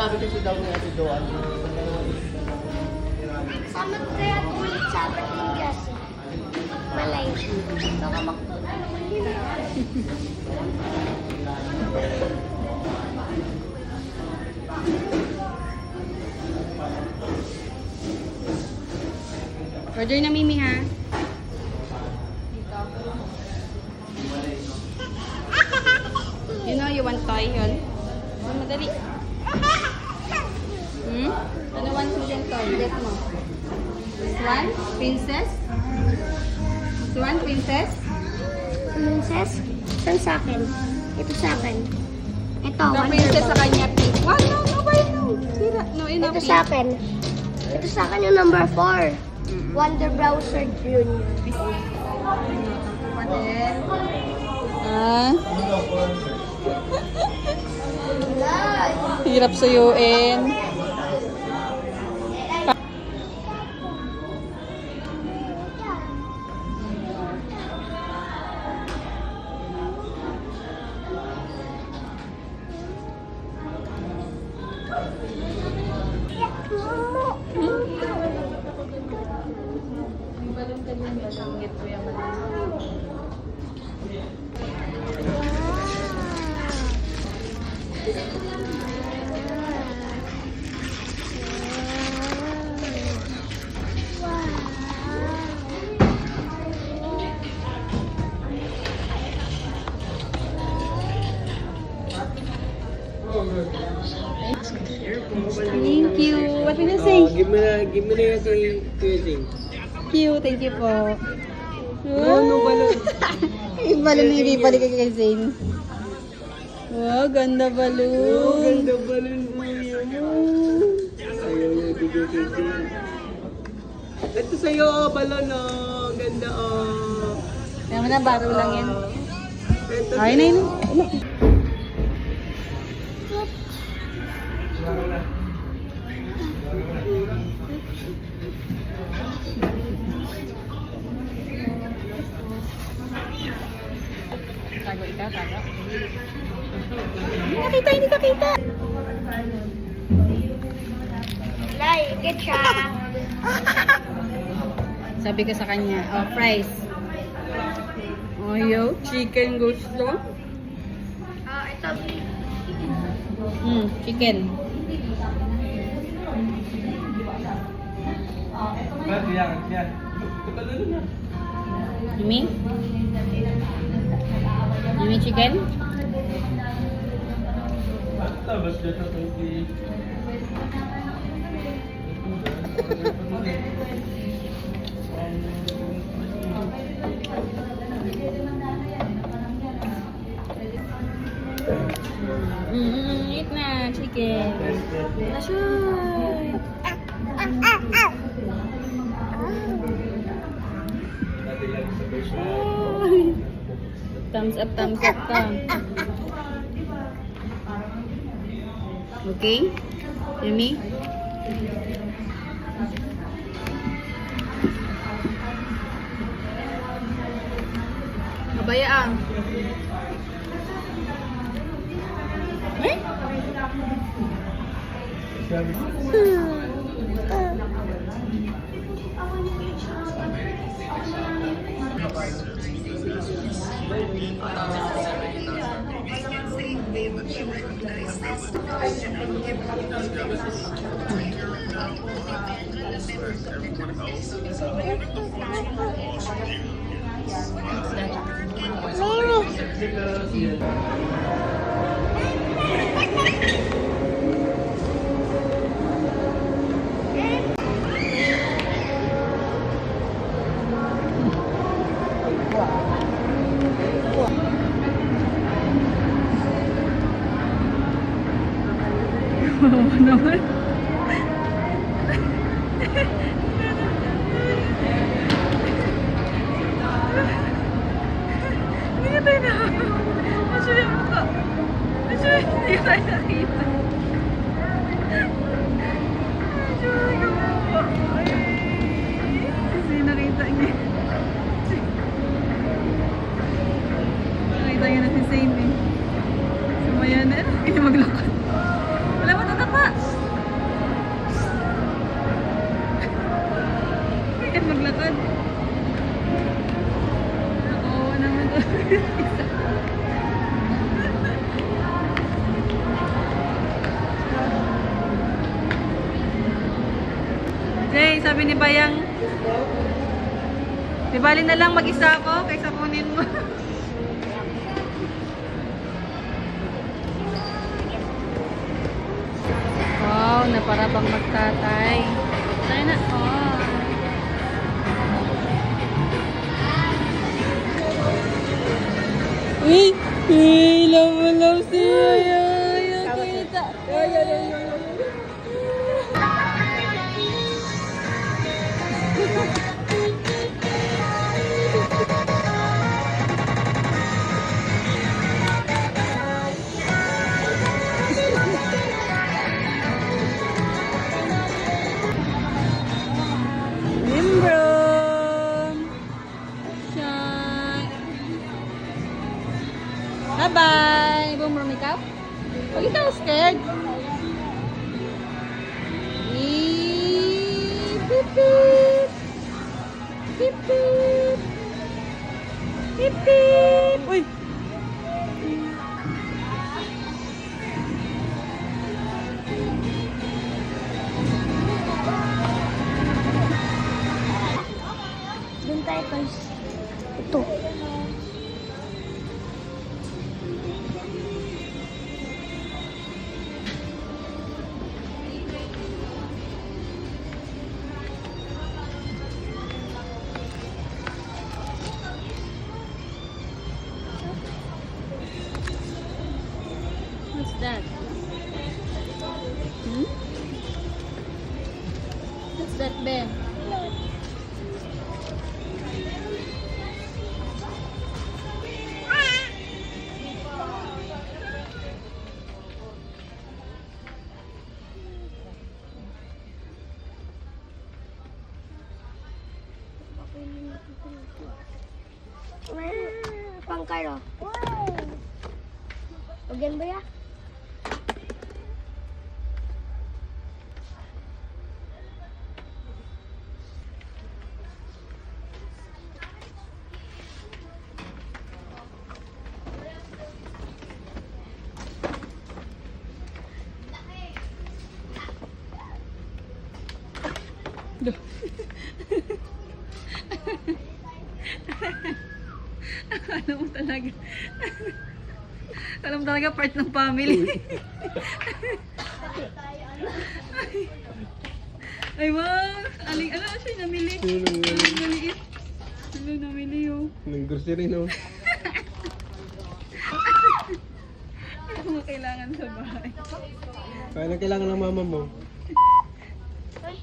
sinabi kasi daw niya si Doan. Sama ko kaya ulit sa Batangas. Malay. Baka Order na Mimi ha. You know you want toy yun? Oh, madali. Ano want mo din toy? Get mo. This one? Princess? This one? Princess? Princess? Saan sa akin? Ito sa akin. Ito, The princess sa kanya pink. Wow, no, no. Sira. No, enough Ito sa akin. Ito sa akin yung number 4. Wonder Browser Junior. Ah. Hirap suyuin. Thank you. What will you say? Give me na yung crazy. Cute. Thank you po. No, balon. Yung balon na ibibalik kay Zane. Wow, ganda balon. Ganda balon mo yun. Ayaw niya ibigay kay Jane. Ito sa'yo, balon oh. Ganda oh. Kaya mo na, baro lang yan. Ito Ay, na yun. Tago ikaw, tago. Hindi nakita. Like it siya. Sabi ko sa kanya, oh, fries. Oh, yo, chicken gusto. Ito. Chicken. Yumi? Yumi chicken? Eat na, chicken. Ashoy! Thumbs up ka. Okay? Yummy? Mabaya ah. Eh? Wow naman. Hindi ka tayo na. Masya yung mukha. Masya hindi ka tayo nakita. Masya yung mukha. Kasi nakita niya. Nakita niya na si Zane eh. Sumaya na. Kaya maglakad. Wala mo tatapa. sabi ni Bayang, di bali na lang mag-isa ako kaysa kunin mo. Wow, na para bang magtatay. Tayo na. Oh. Uy! Uy! Love si Yaya! Kita! Limbrom! Shine! Bye-bye! Bumrom ikaw? Pag ikaw scared? Beep beep! Beep beep! Beep beep! Uy! Doon tayo guys. Ito. What's that? Hmm? What's that, Ben? Pangkaro. Again ba ya? Alam mo talaga. Alam mo talaga part ng family. Ay, wow! Aling, ano siya namili? Aling maliit. Ano namili yun? Ng grocery, no? Ano mo kailangan sa bahay? Kaya na kailangan ng mama mo. Ay,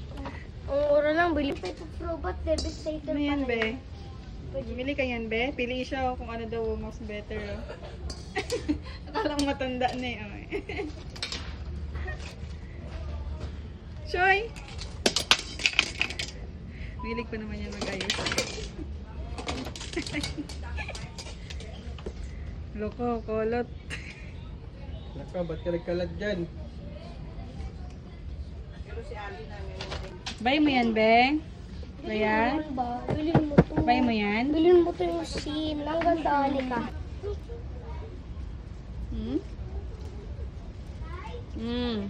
ang ura lang. Bili pa ito robot. Devastator Ano yan, pa na be? Bumili ka yan, be? Pili siya kung ano daw mas better. Oh. Akala mo matanda na eh. Oh. Choy! Bilig pa naman yan mag-ayos. Loko, kolot. Naka, ba't ka nagkalat dyan? Buy mo yan, be? Ayan. Bilhin ba? Bilhin mo to. Buy mo yan? Bilhin mo to yung scene. Ang ganda, halika. Hmm? Hmm.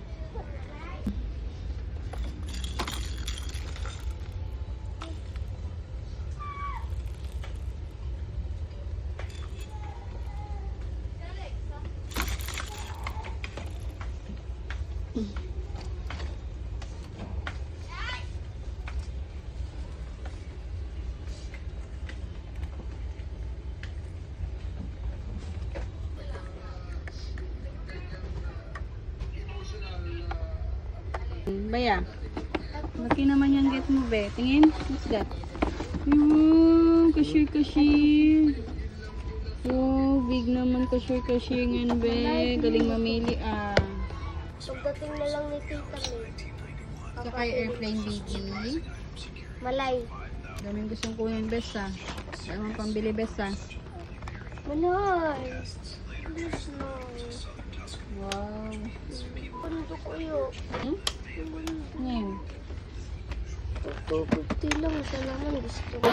Baya. Laki naman yung get mo, be. Tingin. What's that? Wow, cashier. Wow, big naman cashier nga, be. Galing mamili, ah. Pagdating na lang ni Tita May. Saka yung airplane, baby. Malay. Daming gustong kunin, bes, ah. Daming pambili, bes, ah. Malay. Please, no. Wow. Pando ko yun. Hmm? Ngayon. 250 lang. Isa naman gusto ko.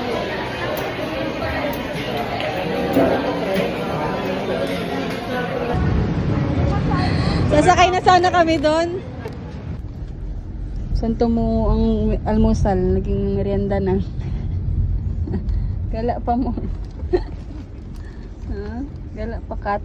Sasakay na sana kami doon. Santo mo ang almusal, naging merienda na. Gala pa mo. Ha? Gala pa kat.